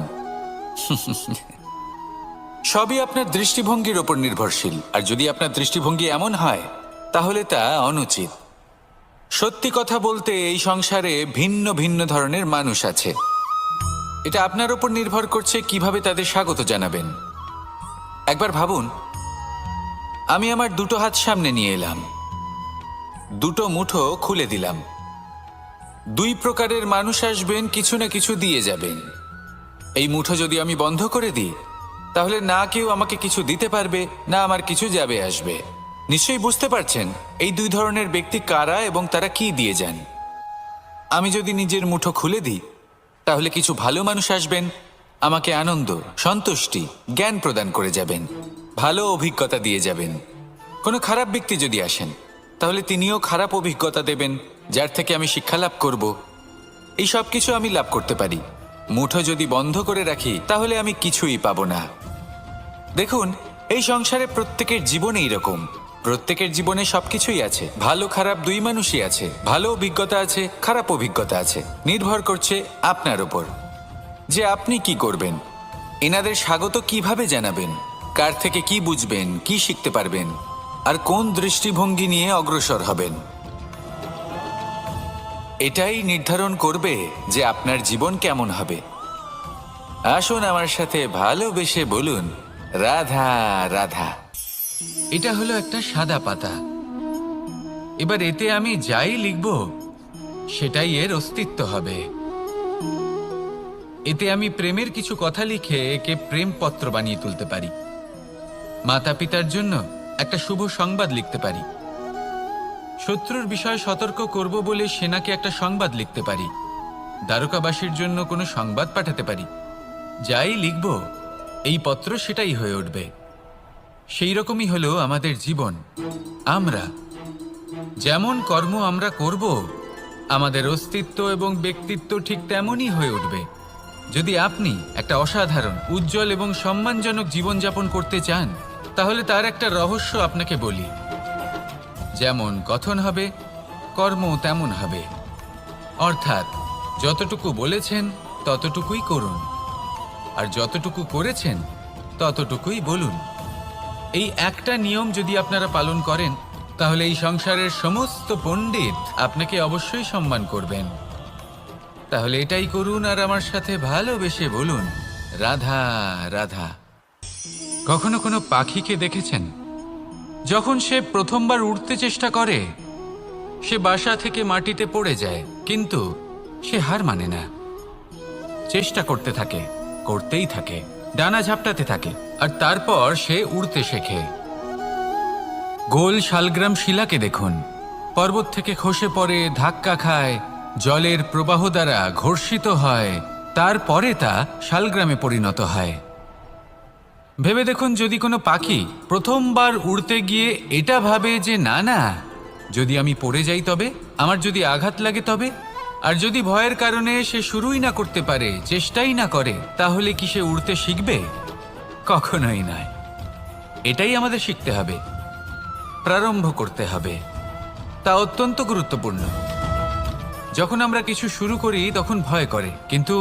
সবই আপনার দৃষ্টিভঙ্গির ওপর নির্ভরশীল, আর যদি আপনার দৃষ্টিভঙ্গি এমন হয়, তাহলে তা অনুচিত। সত্যি কথা বলতে, এই সংসারে ভিন্ন ভিন্ন ধরনের মানুষ আছে। এটা আপনার ওপর নির্ভর করছে কিভাবে তাদের স্বাগত জানাবেন। একবার ভাবুন, আমি আমার দুটো হাত সামনে নিয়ে এলাম, দুটো মুঠো খুলে দিলাম। দুই প্রকারের মানুষ আসবেন, কিছু না কিছু দিয়ে যাবেন। এই মুঠো যদি আমি বন্ধ করে দিই, তাহলে না কেউ আমাকে কিছু দিতে পারবে, না আমার কিছু যাবে আসবে। নিশ্চয়ই বুঝতে পারছেন এই দুই ধরনের ব্যক্তি কারা এবং তারা কি দিয়ে যান। আমি যদি নিজের মুঠো খুলে দিই, তাহলে কিছু ভালো মানুষ আসবেন, আমাকে আনন্দ, সন্তুষ্টি, জ্ঞান প্রদান করে যাবেন, ভালো অভিজ্ঞতা দিয়ে যাবেন। কোনো খারাপ ব্যক্তি যদি আসেন, তাহলে তিনিও খারাপ অভিজ্ঞতা দেবেন, যার থেকে আমি শিক্ষা লাভ করব। এই সব কিছু আমি লাভ করতে পারি। মুঠো যদি বন্ধ করে রাখি, তাহলে আমি কিছুই পাবো না। দেখুন, এই সংসারে প্রত্যেকের জীবনে এইরকম। প্রত্যেকের জীবনে সবকিছুই আছে, ভালো খারাপ দুই মানুষই আছে। ভালো অভিজ্ঞতা আছে, খারাপ অভিজ্ঞতা আছে। নির্ভর করছে আপনার ওপর যে আপনি কি করবেন, এনাদের স্বাগত কিভাবে জানাবেন, কার থেকে কি বুঝবেন, কি শিখতে পারবেন, আর কোন দৃষ্টিভঙ্গি নিয়ে অগ্রসর হবেন। এটাই নির্ধারণ করবে যে আপনার জীবন কেমন হবে। আসুন আমার সাথে ভালোবেসে বলুন, রাধা রাধা। এটা হলো একটা সাদা পাতা। এবার এতে আমি যাই লিখব, সেটাই এর অস্তিত্ব হবে। এতে আমি প্রেমের কিছু কথা লিখে একে প্রেমপত্র বানিয়ে তুলতে পারি। মাতা পিতার জন্য একটা শুভ সংবাদ লিখতে পারি। শত্রুর বিষয়ে সতর্ক করব বলে সেনাকে একটা সংবাদ লিখতে পারি। দ্বারকাবাসীর জন্য কোনো সংবাদ পাঠাতে পারি। যাই লিখব, এই পত্র সেটাই হয়ে উঠবে। সেই রকমই হলো আমাদের জীবন। আমরা যেমন কর্ম আমরা করব, আমাদের অস্তিত্ব এবং ব্যক্তিত্ব ঠিক তেমনই হয়ে উঠবে। যদি আপনি একটা অসাধারণ, উজ্জ্বল এবং সম্মানজনক জীবনযাপন করতে চান, তাহলে তার একটা রহস্য আপনাকে বলি। যেমন কথন হবে, কর্ম তেমন হবে। অর্থাৎ যতটুকু বলেছেন ততটুকুই করুন, আর যতটুকু করেছেন ততটুকুই বলুন। এই একটা নিয়ম যদি আপনারা পালন করেন, তাহলে এই সংসারের সমস্ত পণ্ডিত আপনাকে অবশ্যই সম্মান করবেন। তাহলে এটাই করুন আর আমার সাথে ভালোবেসে বলুন, রাধা রাধা। কখনো কোনো পাখিকে দেখেছেন? যখন সে প্রথমবার উড়তে চেষ্টা করে, সে বাসা থেকে মাটিতে পড়ে যায়, কিন্তু সে হার মানে না। চেষ্টা করতে থাকে, করতেই থাকে, ডানা ঝাপটাতে থাকে, আর তারপর সে উড়তে শেখে। গোল শালগ্রাম শিলাকে দেখুন, পর্বত থেকে খসে পড়ে, ধাক্কা খায়, জলের প্রবাহ দ্বারা ঘর্ষিত হয়, তারপরে তা শালগ্রামে পরিণত হয়। ভেবে দেখুন, যদি কোনো পাখি প্রথমবার উড়তে গিয়ে এটা ভাবে যে না না, যদি আমি পড়ে যাই তবে, আমার যদি আঘাত লাগে তবে, আর যদি ভয়ের কারণে সে শুরুই না করতে পারে, চেষ্টাই না করে, তাহলে কি সে উড়তে শিখবে? কখনোই নয়। এটাই আমাদের শিখতে হবে, প্রারম্ভ করতে হবে। তা অত্যন্ত গুরুত্বপূর্ণ। যখন আমরা কিছু শুরু করি তখন ভয় করে, কিন্তু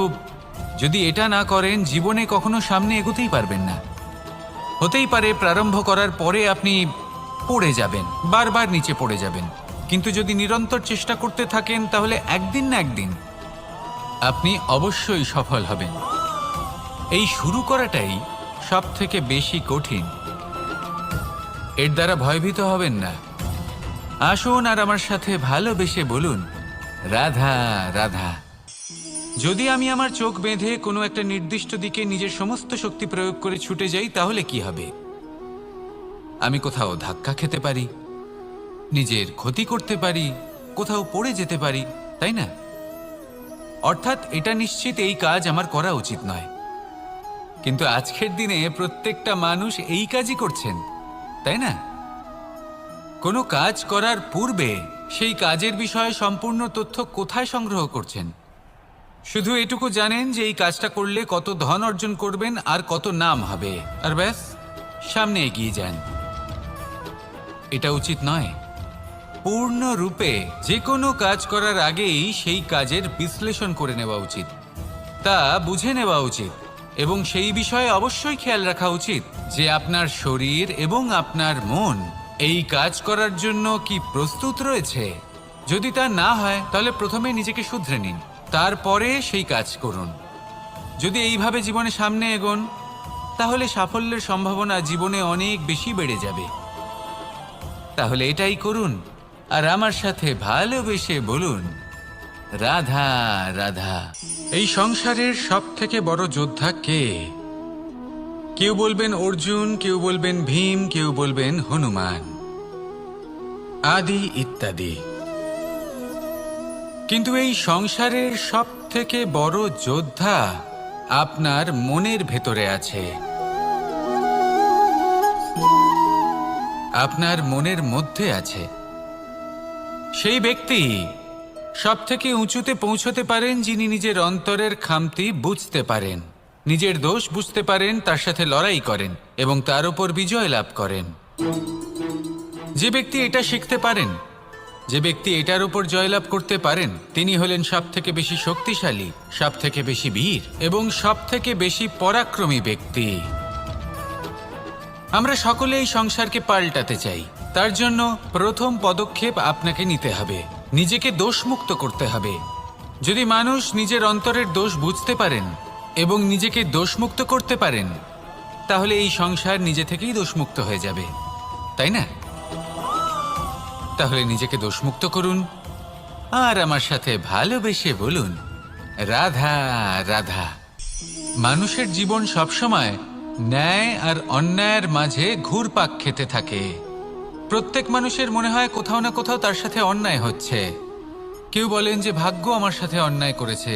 যদি এটা না করেন, জীবনে কখনো সামনে এগোতেই পারবেন না। হতেই পারে প্রারম্ভ করার পরে আপনি পড়ে যাবেন, বারবার নিচে পড়ে যাবেন। কিন্তু যদি নিরন্তর চেষ্টা করতে থাকেন তাহলে একদিন না একদিন আপনি অবশ্যই সফল হবেন। এই শুরু করাটাই সব থেকে বেশি কঠিন। এর দ্বারা ভয়ভীত হবেন না। আসুন আর আমার সাথে ভালোবেসে বলুন, রাধা রাধা। যদি আমি আমার চোখ বেঁধে কোনো একটা নির্দিষ্ট দিকে নিজের সমস্ত শক্তি প্রয়োগ করে ছুটে যাই তাহলে কি হবে? আমি কোথাও ধাক্কা খেতে পারি, নিজের ক্ষতি করতে পারি, কোথাও পড়ে যেতে পারি, তাই না? অর্থাৎ এটা নিশ্চিত এই কাজ আমার করা উচিত নয়। কিন্তু আজকের দিনে প্রত্যেকটা মানুষ এই কাজই করছেন, তাই না? কোনো কাজ করার পূর্বে সেই কাজের বিষয়ে সম্পূর্ণ তথ্য কোথায় সংগ্রহ করছেন? শুধু এটুকু জানেন যে এই কাজটা করলে কত ধন অর্জন করবেন আর কত নাম হবে, আর ব্যাস সামনে এগিয়ে যান। এটা উচিত নয়। পূর্ণরূপে যে কোনো কাজ করার আগেই সেই কাজের বিশ্লেষণ করে নেওয়া উচিত, তা বুঝে নেওয়া উচিত এবং সেই বিষয়ে অবশ্যই খেয়াল রাখা উচিত যে আপনার শরীর এবং আপনার মন এই কাজ করার জন্য কি প্রস্তুত রয়েছে। যদি তা না হয় তাহলে প্রথমে নিজেকে শুধরে নিন, তারপরে সেই কাজ করুন। যদি এইভাবে জীবনে সামনে এগোন তাহলে সাফল্যের সম্ভাবনা জীবনে অনেক বেশি বেড়ে যাবে। তাহলে এটাই করুন আর আমার সাথে ভালোবেসে বলুন, রাধা রাধা। এই সংসারের সব থেকে বড় যোদ্ধা কে? কেউ বলবেন অর্জুন, কেউ বলবেন ভীম, কেউ বলবেন হনুমান আদি ইত্যাদি। কিন্তু এই সংসারের সব থেকে বড় যোদ্ধা আপনার মনের ভেতরে আছে, আপনার মনের মধ্যে আছে। সেই ব্যক্তি সব থেকে উঁচুতে পৌঁছতে পারেন যিনি নিজের অন্তরের খামতি বুঝতে পারেন, নিজের দোষ বুঝতে পারেন, তার সাথে লড়াই করেন এবং তার উপর বিজয় লাভ করেন। যে ব্যক্তি এটা শিখতে পারেন, যে ব্যক্তি এটার উপর জয়লাভ করতে পারেন, তিনি হলেন সব থেকে বেশি শক্তিশালী, সব থেকে বেশি বীর এবং সব থেকে বেশি পরাক্রমী ব্যক্তি। আমরা সকলে এই সংসারকে পাল্টাতে চাই। তার জন্য প্রথম পদক্ষেপ আপনাকে নিতে হবে, নিজেকে দোষমুক্ত করতে হবে। যদি মানুষ নিজের অন্তরের দোষ বুঝতে পারেন এবং নিজেকে দোষমুক্ত করতে পারেন তাহলে এই সংসার নিজে থেকেই দোষমুক্ত হয়ে যাবে, তাই না? তাহলে নিজেকে দোষমুক্ত করুন আর আমার সাথে ভালোবেসে বলুন, রাধা রাধা। মানুষের জীবন সবসময় ন্যায় আর অন্যায়ের মাঝে ঘুরপাক খেতে থাকে। প্রত্যেক মানুষের মনে হয় কোথাও না কোথাও তার সাথে অন্যায় হচ্ছে। কেউ বলেন যে ভাগ্য আমার সাথে অন্যায় করেছে,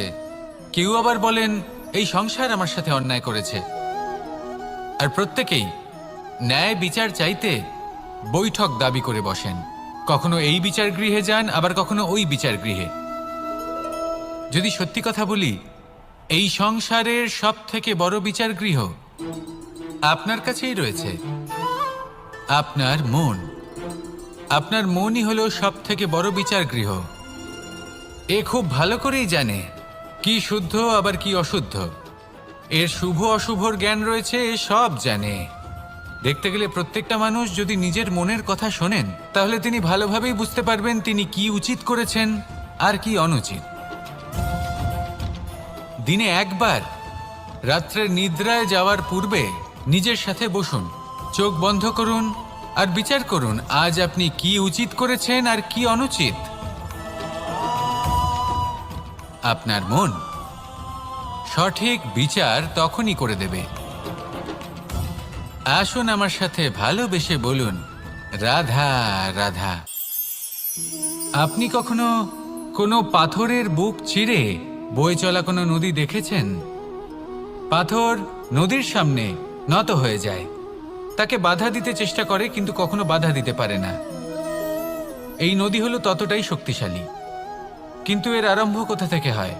কেউ আবার বলেন এই সংসার আমার সাথে অন্যায় করেছে। আর প্রত্যেকেই ন্যায় বিচার চাইতে বৈঠক দাবি করে বসেন। কখনো এই বিচার গৃহে যান, আবার কখনো ওই বিচার গৃহে। যদি সত্যি কথা বলি, এই সংসারের সব থেকে বড় বিচার গৃহ আপনার কাছেই রয়েছে, আপনার মন। আপনার মনই হলো সব থেকে বড় বিচার গৃহ। এ খুব ভালো করেই জানে কি শুদ্ধ আবার কি অশুদ্ধ, এর শুভ অশুভর জ্ঞান রয়েছে, এ সব জানে। দেখতে গেলে প্রত্যেকটা মানুষ যদি নিজের মনের কথা শোনেন তাহলে তিনি ভালোভাবেই বুঝতে পারবেন তিনি কি উচিত করেছেন আর কি অনুচিত। দিনে একবার রাত্রের নিদ্রায় যাওয়ার পূর্বে নিজের সাথে বসুন, চোখ বন্ধ করুন আর বিচার করুন আজ আপনি কি উচিত করেছেন আর কি অনুচিত। আপনার মন সঠিক বিচার তখনই করে দেবে। আসুন আমার সাথে ভালোবেসে বলুন, রাধা রাধা। আপনি কখনো কোনো পাথরের বুক চিরে বয়ে চলা কোনো নদী দেখেছেন? পাথর নদীর সামনে নত হয়ে যায়, তাকে বাধা দিতে চেষ্টা করে কিন্তু কখনো বাধা দিতে পারে না। এই নদী হলো ততটাই শক্তিশালী, কিন্তু এর আরম্ভ কোথা থেকে হয়?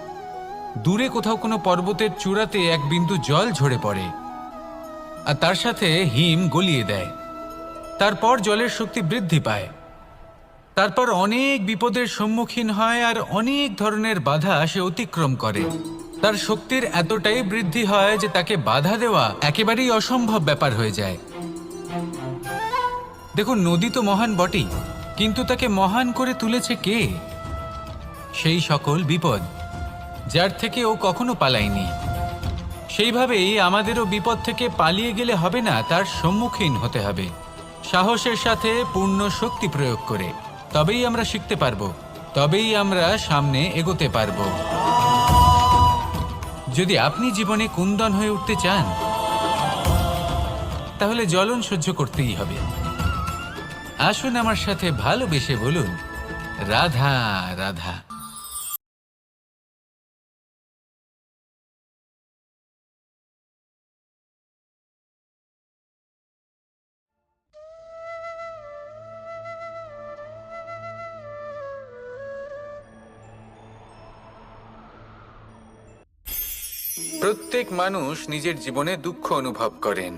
দূরে কোথাও কোনো পর্বতের চূড়াতে এক বিন্দু জল ঝরে পড়ে আর তার সাথে হিম গলিয়ে দেয়। তারপর জলের শক্তি বৃদ্ধি পায়, তারপর অনেক বিপদের সম্মুখীন হয় আর অনেক ধরনের বাধা সে অতিক্রম করে। তার শক্তির এতটাই বৃদ্ধি হয় যে তাকে বাধা দেওয়া একেবারেই অসম্ভব ব্যাপার হয়ে যায়। দেখুন, নদী তো মহান বটেই, কিন্তু তাকে মহান করে তুলেছে কে? সেই সকল বিপদ যার থেকে ও কখনো পালায়নি। সেইভাবেই আমাদেরও বিপদ থেকে পালিয়ে গেলে হবে না, তার সম্মুখীন হতে হবে সাহসের সাথে, পূর্ণ শক্তি প্রয়োগ করে। তবেই আমরা শিখতে পারবো, তবেই আমরা সামনে এগোতে পারবো। যদি আপনি জীবনে কুন্দন হয়ে উঠতে চান, তাহলে জ্বলন সহ্য করতেই হবে। আসুন আমার সাথে ভালোবেসে বলুন, রাধা রাধা। প্রত্যেক মানুষ নিজের জীবনে দুঃখ অনুভব করেন।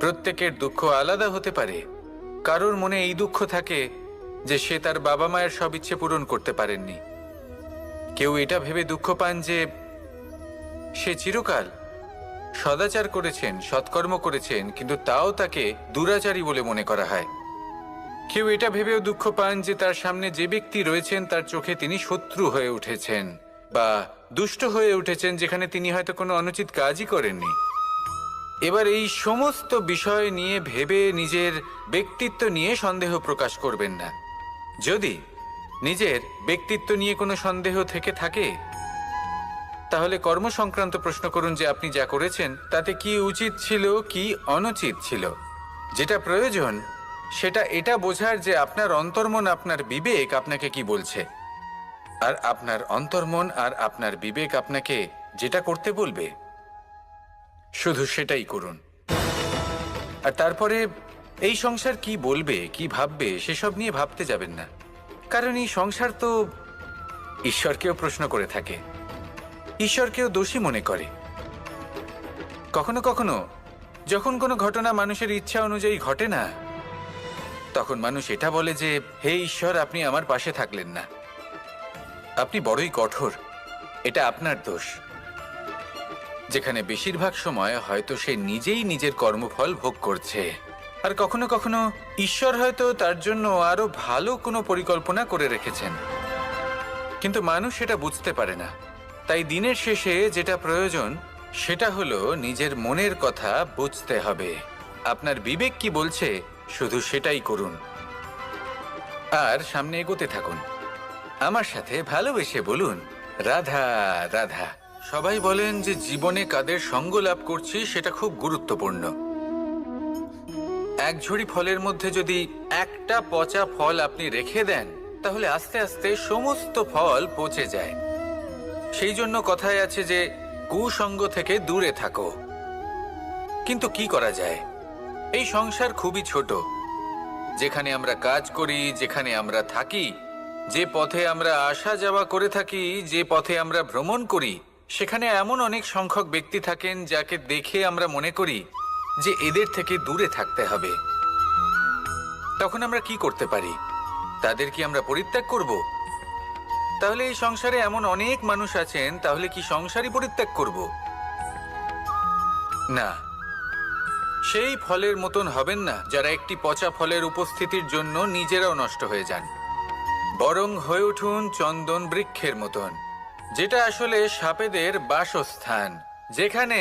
প্রত্যেকের দুঃখ আলাদা হতে পারে। কারোর মনে এই দুঃখ থাকে যে সে তার বাবা মায়ের সব ইচ্ছে পূরণ করতে পারেননি। কেউ এটা ভেবে দুঃখ পান যে সে চিরকাল সদাচার করেছেন, সৎকর্ম করেছেন, কিন্তু তাও তাকে দুরাচারী বলে মনে করা হয়। কেউ এটা ভেবেও দুঃখ পান যে তার সামনে যে ব্যক্তি রয়েছেন তার চোখে তিনি শত্রু হয়ে উঠেছেন বা দুষ্ট হয়ে উঠেছেন, যেখানে তিনি হয়তো কোনো অনুচিত কাজই করেননি। এবার এই সমস্ত বিষয় নিয়ে ভেবে নিজের ব্যক্তিত্ব নিয়ে সন্দেহ প্রকাশ করবেন না। যদি নিজের ব্যক্তিত্ব নিয়ে কোনো সন্দেহ থেকে থাকে, তাহলে কর্ম সংক্রান্ত প্রশ্ন করুন যে আপনি যা করেছেন তাতে কি উচিত ছিল, কি অনুচিত ছিল। যেটা প্রয়োজন সেটা এটা বোঝার যে আপনার অন্তর্মন, আপনার বিবেক আপনাকে কি বলছে, আর আপনার অন্তর্মন আর আপনার বিবেক আপনাকে যেটা করতে বলবে শুধু সেটাই করুন। আর তারপরে এই সংসার কি বলবে, কি ভাববে, সেসব নিয়ে ভাবতে যাবেন না। কারণ এই সংসার তো ঈশ্বরকেও প্রশ্ন করে থাকে, ঈশ্বরকেও দোষী মনে করে। কখনো কখনো যখন কোনো ঘটনা মানুষের ইচ্ছা অনুযায়ী ঘটে না, তখন মানুষ এটা বলে যে হে ঈশ্বর, আপনি আমার পাশে থাকলেন না, আপনি বড়ই কঠোর, এটা আপনার দোষ। যেখানে বেশিরভাগ সময় হয়তো সে নিজেই নিজের কর্মফল ভোগ করছে। আর কখনো কখনো ঈশ্বর হয়তো তার জন্য আরো ভালো কোনো পরিকল্পনা করে রেখেছেন, কিন্তু মানুষ সেটা বুঝতে পারে না। তাই দিনের শেষে যেটা প্রয়োজন সেটা হলো নিজের মনের কথা বুঝতে হবে। আপনার বিবেক কি বলছে শুধু সেটাই করুন, আর সামনে এগোতে থাকুন। আমার সাথে ভালোবেসে বলুন, রাধা রাধা। সবাই বলেন যে জীবনে কাদের সঙ্গ লাভ করছি সেটা খুব গুরুত্বপূর্ণ। এক ঝুড়ি ফলের মধ্যে যদি একটা পচা ফল আপনি রেখে দেন, তাহলে আস্তে আস্তে সমস্ত ফল পচে যায়। সেই জন্য কথায় আছে যে কুসঙ্গ থেকে দূরে থাকো। কিন্তু কি করা যায়? এই সংসার খুবই ছোট। যেখানে আমরা কাজ করি, যেখানে আমরা থাকি, যে পথে আমরা আসা যাওয়া করে থাকি, যে পথে আমরা ভ্রমণ করি, সেখানে এমন অনেক সংখ্যক ব্যক্তি থাকেন যাকে দেখে আমরা মনে করি যে এদের থেকে দূরে থাকতে হবে। তখন আমরা কি করতে পারি? তাদের কি আমরা পরিত্যাগ করব? তাহলে এই সংসারে এমন অনেক মানুষ আছেন, তাহলে কি সংসারই পরিত্যাগ করব? না, সেই ফলের মতন হবেন না যারা একটি পচা ফলের উপস্থিতির জন্য নিজেরাও নষ্ট হয়ে যান। বরং হয়ে উঠুন চন্দন বৃক্ষের মতন, যেটা আসলে সাপেদের বাসস্থান, যেখানে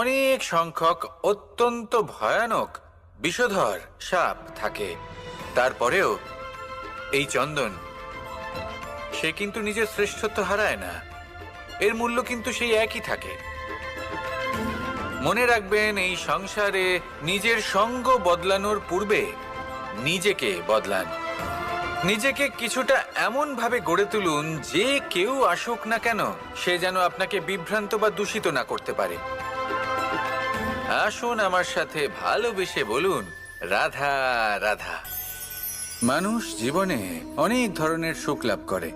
অনেক সংখ্যক অত্যন্ত ভয়ানক বিষধর সাপ থাকে। তারপরেও এই চন্দন, সে কিন্তু নিজের শ্রেষ্ঠত্ব হারায় না, এর মূল্য কিন্তু সেই একই থাকে। মনে রাখবেন, এই সংসারে নিজের সঙ্গ বদলানোর পূর্বে নিজেকে বদলান। নিজেকে কিছুটা এমন ভাবে গড়ে তুলুন যে কেউ আসুক না কেন সে যেন আপনাকে বিভ্রান্ত বা দূষিত না করতে পারে। আসুন আমার সাথে ভালোবেসে বলুন, রাধা রাধা। মানুষ জীবনে অনেক ধরনের সুখ লাভ করে।